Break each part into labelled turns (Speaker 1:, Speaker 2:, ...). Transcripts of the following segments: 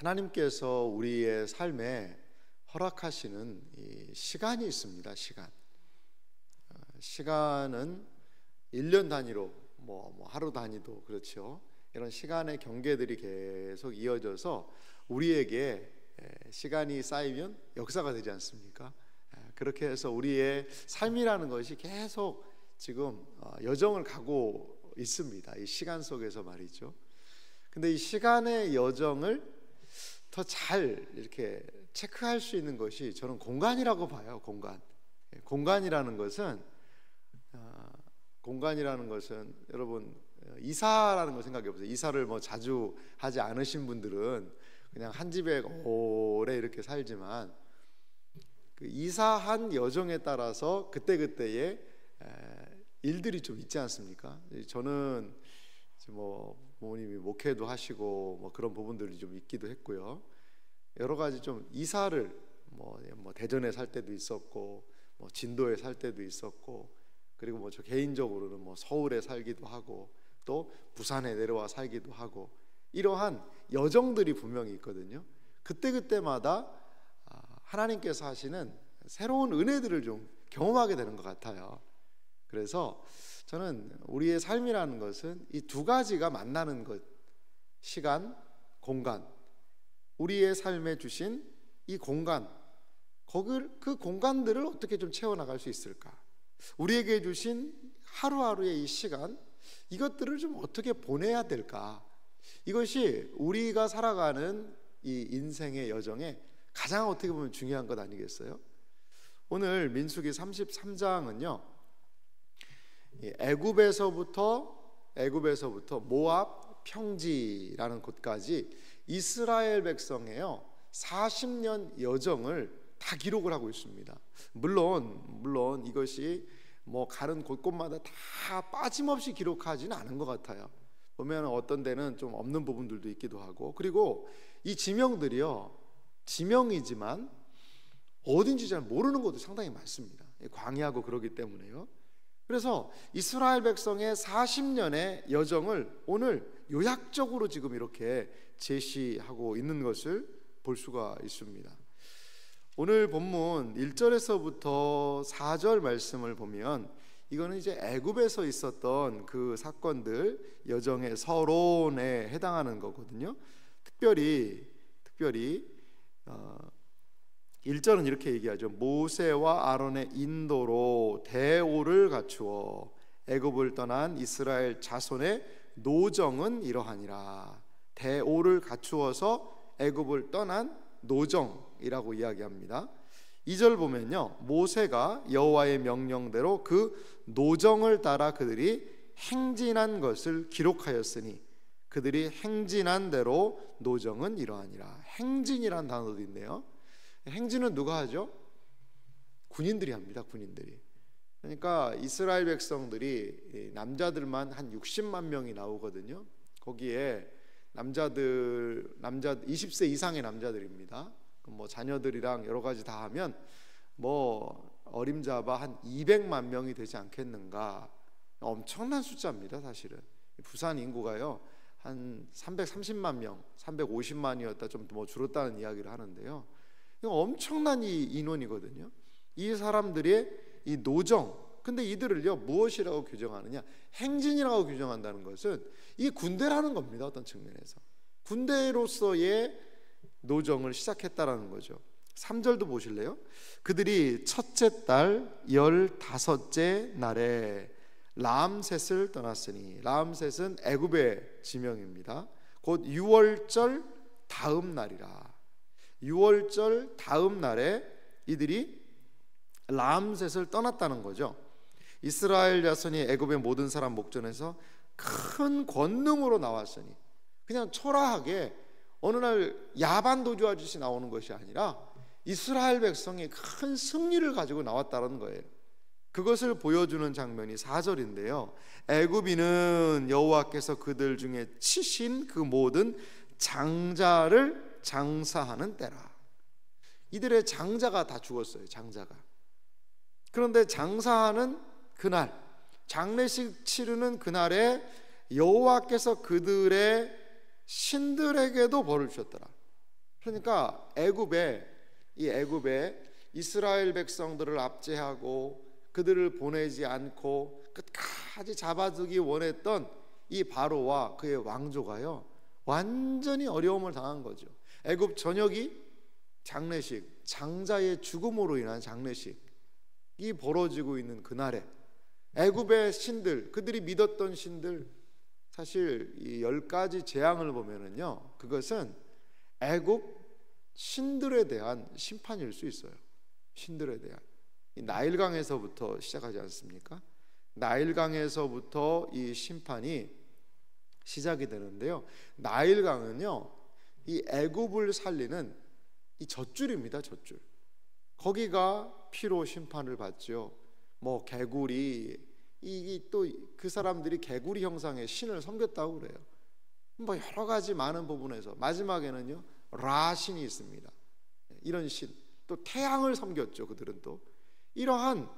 Speaker 1: 하나님께서 우리의 삶에 허락하시는 이 시간이 있습니다. 시간은 1년 단위로 뭐 하루 단위도 그렇죠. 이런 시간의 경계들이 계속 이어져서 우리에게 시간이 쌓이면 역사가 되지 않습니까? 그렇게 해서 우리의 삶이라는 것이 계속 지금 여정을 가고 있습니다. 이 시간 속에서 말이죠. 근데 이 시간의 여정을 더 잘 이렇게 체크할 수 있는 것이 저는 공간이라고 봐요. 공간이라는 것은 여러분 이사라는 거 생각해 보세요. 이사를 뭐 자주 하지 않으신 분들은 그냥 한 집에 오래 이렇게 살지만 그 이사한 여정에 따라서 그때그때의 일들이 좀 있지 않습니까? 저는 뭐 부모님이 목회도 하시고 뭐 그런 부분들이 좀 있기도 했고요. 여러 가지 좀 이사를 뭐 대전에 살 때도 있었고 뭐 진도에 살 때도 있었고 그리고 뭐 저 개인적으로는 뭐 서울에 살기도 하고 또 부산에 내려와 살기도 하고 이러한 여정들이 분명히 있거든요. 그때마다 하나님께서 하시는 새로운 은혜들을 좀 경험하게 되는 것 같아요. 그래서 저는 우리의 삶이라는 것은 이 두 가지가 만나는 것, 시간, 공간. 우리의 삶에 주신 이 공간, 그 공간들을 어떻게 좀 채워나갈 수 있을까? 우리에게 주신 하루하루의 이 시간, 이것들을 좀 어떻게 보내야 될까? 이것이 우리가 살아가는 이 인생의 여정에 가장 어떻게 보면 중요한 것 아니겠어요? 오늘 민수기 33장은요 애굽에서부터 모압 평지라는 곳까지 이스라엘 백성의요 40년 여정을 다 기록을 하고 있습니다. 물론 이것이 뭐 가는 곳곳마다 다 빠짐없이 기록하지는 않은 것 같아요. 보면 어떤 데는 좀 없는 부분들도 있기도 하고, 그리고 이 지명들이요 지명이지만 어딘지 잘 모르는 것도 상당히 많습니다. 광야고 그러기 때문에요. 그래서 이스라엘 백성의 40년의 여정을 오늘 요약적으로 지금 이렇게 제시하고 있는 것을 볼 수가 있습니다. 오늘 본문 1절에서부터 4절 말씀을 보면 이거는 이제 애굽에서 있었던 그 사건들, 여정의 서론에 해당하는 거거든요. 특별히 1절은 이렇게 얘기하죠. 모세와 아론의 인도로 대오를 갖추어 애굽을 떠난 이스라엘 자손의 노정은 이러하니라. 대오를 갖추어서 애굽을 떠난 노정이라고 이야기합니다. 2절 보면요, 모세가 여호와의 명령대로 그 노정을 따라 그들이 행진한 것을 기록하였으니 그들이 행진한 대로 노정은 이러하니라. 행진이란 단어도 있네요. 행진은 누가 하죠? 군인들이 합니다. 군인들이. 그러니까 이스라엘 백성들이 남자들만 한 60만 명이 나오거든요. 거기에 남자들 20세 이상의 남자들입니다. 뭐 자녀들이랑 여러 가지 다 하면 뭐 어림잡아 한 200만 명이 되지 않겠는가. 엄청난 숫자입니다. 사실은 부산 인구가요 한 330만 명, 350만이었다 좀 뭐 줄었다는 이야기를 하는데요. 엄청난 이 인원이거든요. 이 사람들의 이 노정, 근데 이들을요 무엇이라고 규정하느냐? 행진이라고 규정한다는 것은 이 군대라는 겁니다. 어떤 측면에서 군대로서의 노정을 시작했다라는 거죠. 3절도 보실래요? 그들이 첫째 달 15째 날에 람셋을 떠났으니, 람셋은 애굽의 지명입니다. 곧 6월절 다음 날이라. 6월절 다음 날에 이들이 람셋을 떠났다는 거죠. 이스라엘 자손이 애굽의 모든 사람 목전에서 큰 권능으로 나왔으니, 그냥 초라하게 어느 날 야반 도주하듯이 나오는 것이 아니라 이스라엘 백성이 큰 승리를 가지고 나왔다는 거예요. 그것을 보여주는 장면이 4절인데요 애굽인은 여호와께서 그들 중에 치신 그 모든 장자를 장사하는 때라. 이들의 장자가 다 죽었어요. 장자가. 그런데 장사하는 그날, 장례식 치르는 그날에 여호와께서 그들의 신들에게도 벌을 주셨더라. 그러니까 애굽에 이스라엘 백성들을 압제하고 그들을 보내지 않고 끝까지 잡아두기 원했던 이 바로와 그의 왕조가요, 완전히 어려움을 당한 거죠. 애굽 전역이 장례식, 장자의 죽음으로 인한 장례식이 벌어지고 있는 그날에 애굽의 신들, 그들이 믿었던 신들, 사실 이 10가지 재앙을 보면은요, 그것은 애굽 신들에 대한 심판일 수 있어요. 신들에 대한. 이 나일강에서부터 시작하지 않습니까? 나일강에서부터 이 심판이 시작이 되는데요, 나일강은요, 이 애굽을 살리는 이 젖줄입니다. 젖줄. 거기가 피로 심판을 받죠. 뭐 개구리, 이 또 그 사람들이 개구리 형상의 신을 섬겼다고 그래요. 뭐 여러 가지 많은 부분에서 마지막에는요, 라 신이 있습니다. 이런 신, 또 태양을 섬겼죠. 그들은 또 이러한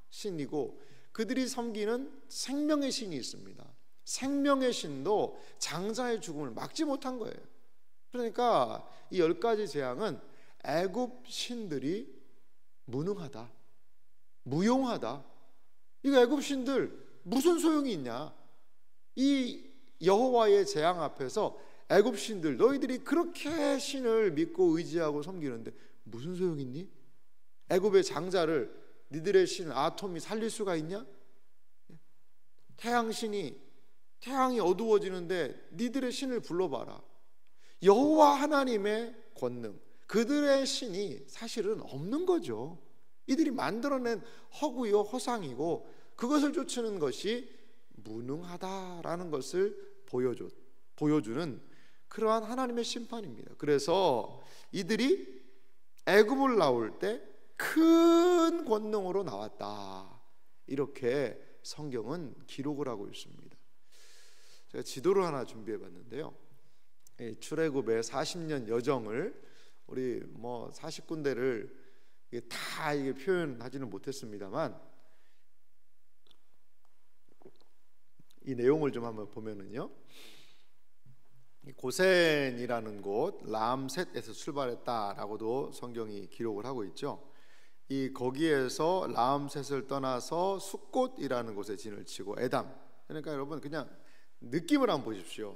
Speaker 1: 신이고, 그들이 섬기는 생명의 신이 있습니다. 생명의 신도 장자의 죽음을 막지 못한 거예요. 그러니까 이 10가지 재앙은 애굽 신들이 무능하다, 무용하다. 이거 애굽 신들 무슨 소용이 있냐? 이 여호와의 재앙 앞에서 애굽 신들, 너희들이 그렇게 신을 믿고 의지하고 섬기는데 무슨 소용이 있니? 애굽의 장자를 니들의 신 아톰이 살릴 수가 있냐? 태양이 어두워지는데 니들의 신을 불러봐라. 여호와 하나님의 권능, 그들의 신이 사실은 없는 거죠. 이들이 만들어낸 허구요 허상이고, 그것을 쫓는 것이 무능하다라는 것을 보여주는 그러한 하나님의 심판입니다. 그래서 이들이 애굽을 나올 때 큰 권능으로 나왔다, 이렇게 성경은 기록을 하고 있습니다. 제가 지도를 하나 준비해 봤는데요, 출애굽의 40년 여정을 우리 뭐 40군데를 다 이게 표현하지는 못했습니다만, 이 내용을 좀 한번 보면은요, 고센이라는 곳 라암셋에서 출발했다라고도 성경이 기록을 하고 있죠. 거기에서 라암셋을 떠나서 숫곳이라는 곳에 진을 치고 에담, 그러니까 여러분 그냥 느낌을 한번 보십시오.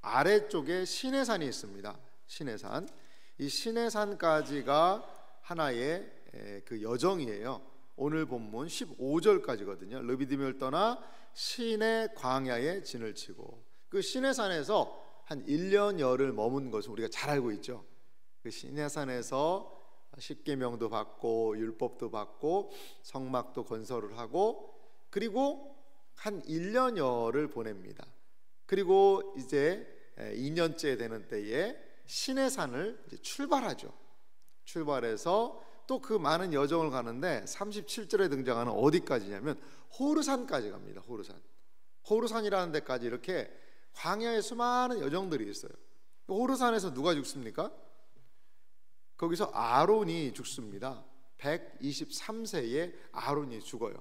Speaker 1: 아래쪽에 시내산이 있습니다. 시내산. 이 시내산까지가 하나의 그 여정이에요. 오늘 본문 15절까지거든요. 르비딤을 떠나 시내 광야에 진을 치고, 그 시내산에서 한 1년여를 머문 것을 우리가 잘 알고 있죠. 그 시내산에서 십계명도 받고 율법도 받고 성막도 건설을 하고, 그리고 한 1년여를 보냅니다. 그리고 이제 2년째 되는 때에 시내산을 이제 출발하죠. 출발해서 또 그 많은 여정을 가는데 37절에 등장하는 어디까지냐면 호르산까지 갑니다. 호르산이라는 데까지 이렇게 광야에 수많은 여정들이 있어요. 호르산에서 누가 죽습니까? 거기서 아론이 죽습니다. 123세에 아론이 죽어요.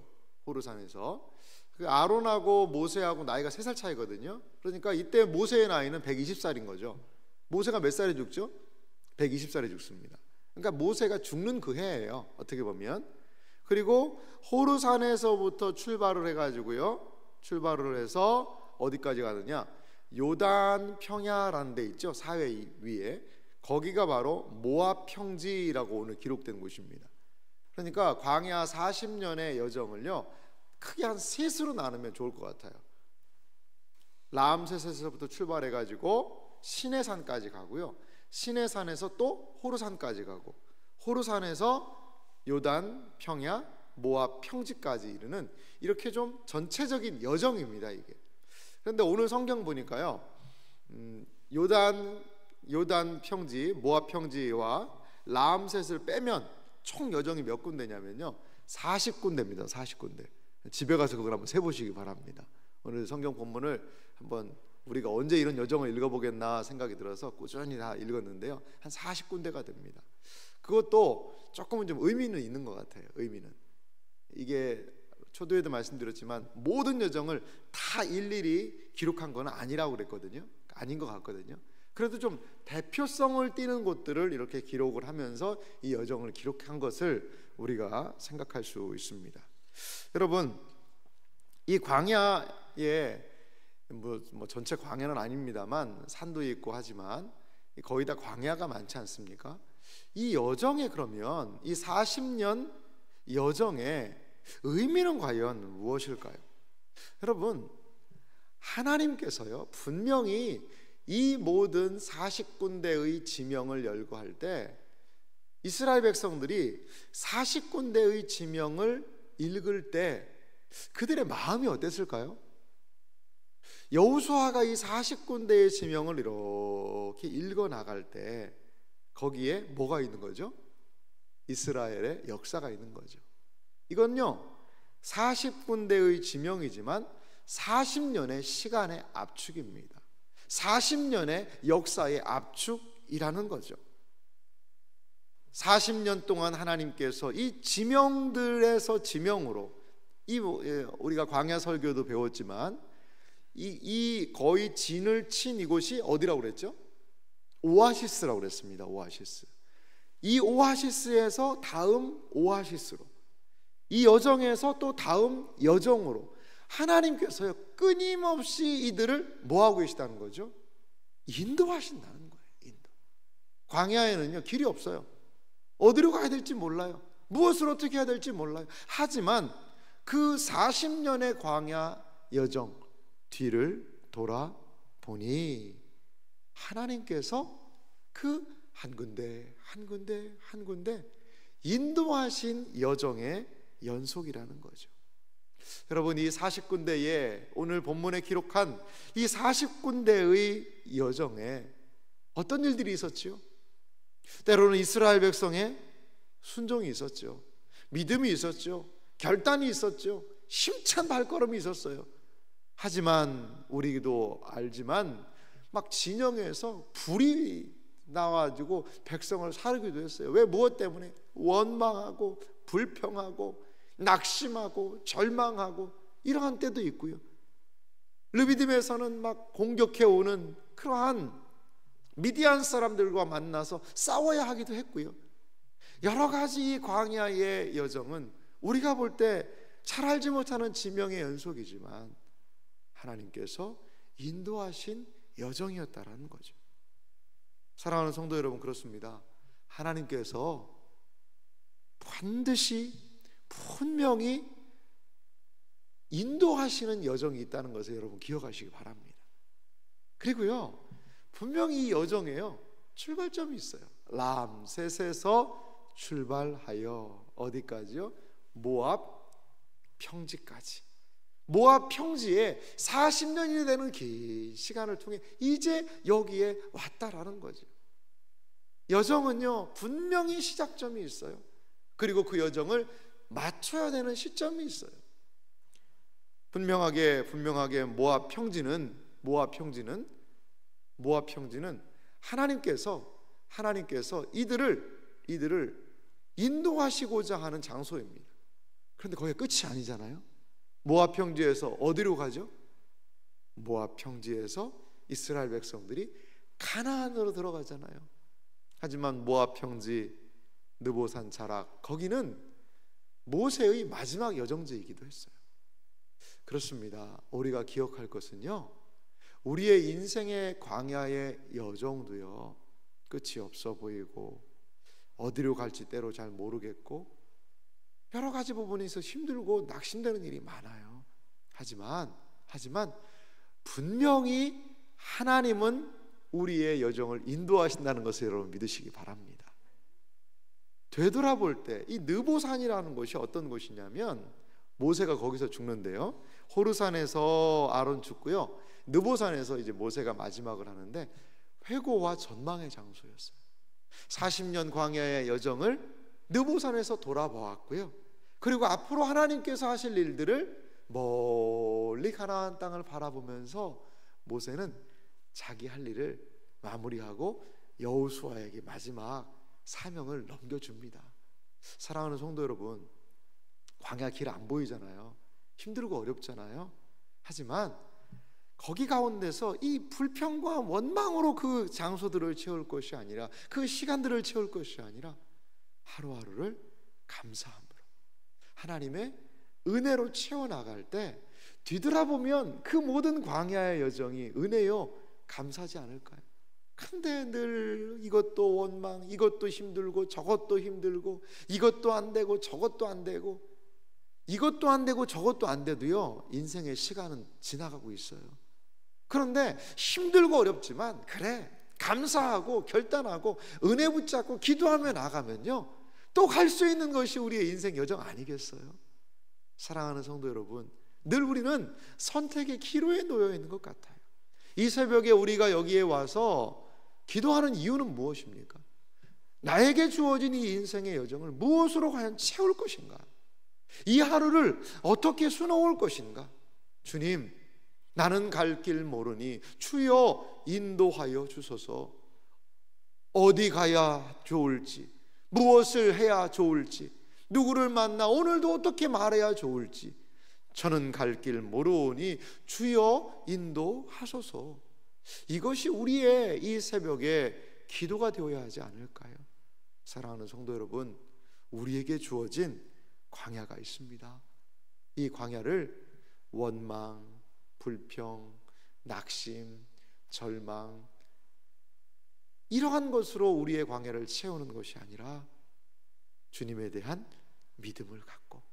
Speaker 1: 호르산에서. 그 아론하고 모세하고 나이가 3살 차이거든요. 그러니까 이때 모세의 나이는 120살인 거죠. 모세가 몇 살에 죽죠? 120살에 죽습니다. 그러니까 모세가 죽는 그 해예요, 어떻게 보면. 그리고 호르산에서부터 출발을 해가지고요, 출발을 해서 어디까지 가느냐, 요단 평야라는 데 있죠, 사회 위에. 거기가 바로 모압 평지라고 오늘 기록된 곳입니다. 그러니까 광야 40년의 여정을요, 크게 한 셋으로 나누면 좋을 것 같아요. 라암셋에서부터 출발해가지고 시내산까지 가고요, 시내산에서 또 호르산까지 가고, 호르산에서 요단 평야, 모압 평지까지 이르는, 이렇게 좀 전체적인 여정입니다, 이게. 그런데 오늘 성경 보니까요, 요단 평지, 모압 평지와 라암셋을 빼면 총 여정이 몇 군데냐면요, 40군데입니다. 40군데. 집에 가서 그걸 한번 세보시기 바랍니다. 오늘 성경 본문을 한번 우리가 언제 이런 여정을 읽어보겠나 생각이 들어서 꾸준히 다 읽었는데요, 한 40군데가 됩니다. 그것도 조금은 좀 의미는 있는 것 같아요. 의미는, 이게 초도에도 말씀드렸지만 모든 여정을 다 일일이 기록한 건 아니라고 그랬거든요. 아닌 것 같거든요. 그래도 좀 대표성을 띠는 곳들을 이렇게 기록을 하면서 이 여정을 기록한 것을 우리가 생각할 수 있습니다. 여러분, 이 광야에 뭐 전체 광야는 아닙니다만 산도 있고 하지만 거의 다 광야가 많지 않습니까? 이 여정에, 그러면 이 40년 여정의 의미는 과연 무엇일까요? 여러분, 하나님께서요 분명히 이 모든 40군데의 지명을 열거할 때 이스라엘 백성들이 40군데의 지명을 읽을 때 그들의 마음이 어땠을까요? 여호수아가 이 40군데의 지명을 이렇게 읽어 나갈 때 거기에 뭐가 있는 거죠? 이스라엘의 역사가 있는 거죠. 이건요 40군데의 지명이지만 40년의 시간의 압축입니다. 40년의 역사의 압축이라는 거죠. 40년 동안 하나님께서 이 지명들에서 지명으로, 우리가 광야 설교도 배웠지만 이 거의 진을 친 이곳이 어디라고 그랬죠? 오아시스라고 그랬습니다. 오아시스. 이 오아시스에서 다음 오아시스로, 이 여정에서 또 다음 여정으로 하나님께서요 끊임없이 이들을 뭐하고 계시다는 거죠? 인도하신다는 거예요. 인도. 광야에는요 길이 없어요. 어디로 가야 될지 몰라요. 무엇을 어떻게 해야 될지 몰라요. 하지만 그 40년의 광야 여정 뒤를 돌아보니 하나님께서 그 한 군데 한 군데 한 군데 인도하신 여정의 연속이라는 거죠. 여러분, 이 40군데에 오늘 본문에 기록한 이 40군데의 여정에 어떤 일들이 있었지요? 때로는 이스라엘 백성의 순종이 있었죠. 믿음이 있었죠. 결단이 있었죠. 힘찬 발걸음이 있었어요. 하지만 우리도 알지만 막 진영에서 불이 나와가지고 백성을 사르기도 했어요. 왜? 무엇 때문에? 원망하고 불평하고 낙심하고 절망하고 이러한 때도 있고요. 르비딤에서는 막 공격해 오는 그러한 미디안 사람들과 만나서 싸워야 하기도 했고요. 여러 가지 이 광야의 여정은 우리가 볼 때 잘 알지 못하는 지명의 연속이지만 하나님께서 인도하신 여정이었다라는 거죠. 사랑하는 성도 여러분, 그렇습니다. 하나님께서 반드시 분명히 인도하시는 여정이 있다는 것을 여러분 기억하시기 바랍니다. 그리고요 분명히 이 여정에요 출발점이 있어요. 람셋에서 출발하여 어디까지요? 모압 평지까지. 모압 평지에 40년이 되는 긴 시간을 통해 이제 여기에 왔다라는 거죠. 여정은요 분명히 시작점이 있어요. 그리고 그 여정을 맞춰야 되는 시점이 있어요. 분명하게 모압 평지는 하나님께서 이들을 인도하시고자 하는 장소입니다. 그런데 거기가 끝이 아니잖아요. 모압 평지에서 어디로 가죠? 모압 평지에서 이스라엘 백성들이 가나안으로 들어가잖아요. 하지만 모압 평지 느보산 자락, 거기는 모세의 마지막 여정지이기도 했어요. 그렇습니다. 우리가 기억할 것은요 우리의 인생의 광야의 여정도요 끝이 없어 보이고 어디로 갈지 때로 잘 모르겠고 여러 가지 부분에 있어서 힘들고 낙심되는 일이 많아요. 하지만 분명히 하나님은 우리의 여정을 인도하신다는 것을 여러분 믿으시기 바랍니다. 되돌아볼 때 이 느보산이라는 곳이 어떤 곳이냐면 모세가 거기서 죽는데요 호르산에서 아론 죽고요 느보산에서 이제 모세가 마지막을 하는데 회고와 전망의 장소였어요. 40년 광야의 여정을 느보산에서 돌아보았고요 그리고 앞으로 하나님께서 하실 일들을 멀리 가나안 땅을 바라보면서 모세는 자기 할 일을 마무리하고 여호수아에게 마지막 사명을 넘겨줍니다. 사랑하는 성도 여러분, 광야 길 안 보이잖아요. 힘들고 어렵잖아요. 하지만 거기 가운데서 이 불평과 원망으로 그 장소들을 채울 것이 아니라, 그 시간들을 채울 것이 아니라 하루하루를 감사함으로 하나님의 은혜로 채워나갈 때 뒤돌아보면 그 모든 광야의 여정이 은혜요 감사하지 않을까요? 근데 늘 이것도 원망, 이것도 힘들고 저것도 힘들고, 이것도 안 되고 저것도 안 되고, 이것도 안 되고 저것도 안 돼도요 인생의 시간은 지나가고 있어요. 그런데 힘들고 어렵지만 그래 감사하고 결단하고 은혜 붙잡고 기도하며 나가면요 또 갈 수 있는 것이 우리의 인생 여정 아니겠어요? 사랑하는 성도 여러분, 늘 우리는 선택의 기로에 놓여 있는 것 같아요. 이 새벽에 우리가 여기에 와서 기도하는 이유는 무엇입니까? 나에게 주어진 이 인생의 여정을 무엇으로 과연 채울 것인가? 이 하루를 어떻게 수놓을 것인가? 주님, 나는 갈 길 모르니 주여 인도하여 주소서. 어디 가야 좋을지, 무엇을 해야 좋을지, 누구를 만나 오늘도 어떻게 말해야 좋을지 저는 갈 길 모르오니 주여 인도하소서. 이것이 우리의 이 새벽에 기도가 되어야 하지 않을까요? 사랑하는 성도 여러분, 우리에게 주어진 광야가 있습니다. 이 광야를 원망, 불평, 낙심, 절망 이러한 것으로 우리의 광야를 채우는 것이 아니라 주님에 대한 믿음을 갖고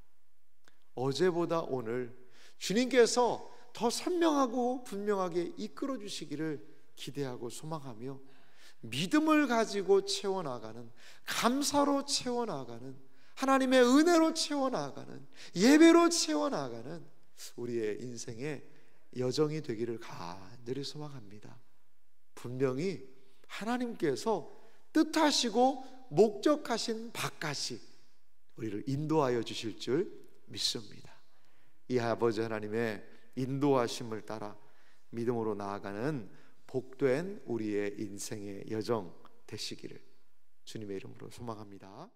Speaker 1: 어제보다 오늘 주님께서 더 선명하고 분명하게 이끌어 주시기를 기대하고 소망하며 믿음을 가지고 채워나가는, 감사로 채워나가는, 하나님의 은혜로 채워나가는, 예배로 채워나가는 우리의 인생의 여정이 되기를 간절히 소망합니다. 분명히 하나님께서 뜻하시고 목적하신 바까지 우리를 인도하여 주실 줄 믿습니다. 이 아버지 하나님의 인도하심을 따라 믿음으로 나아가는 복된 우리의 인생의 여정 되시기를 주님의 이름으로 소망합니다.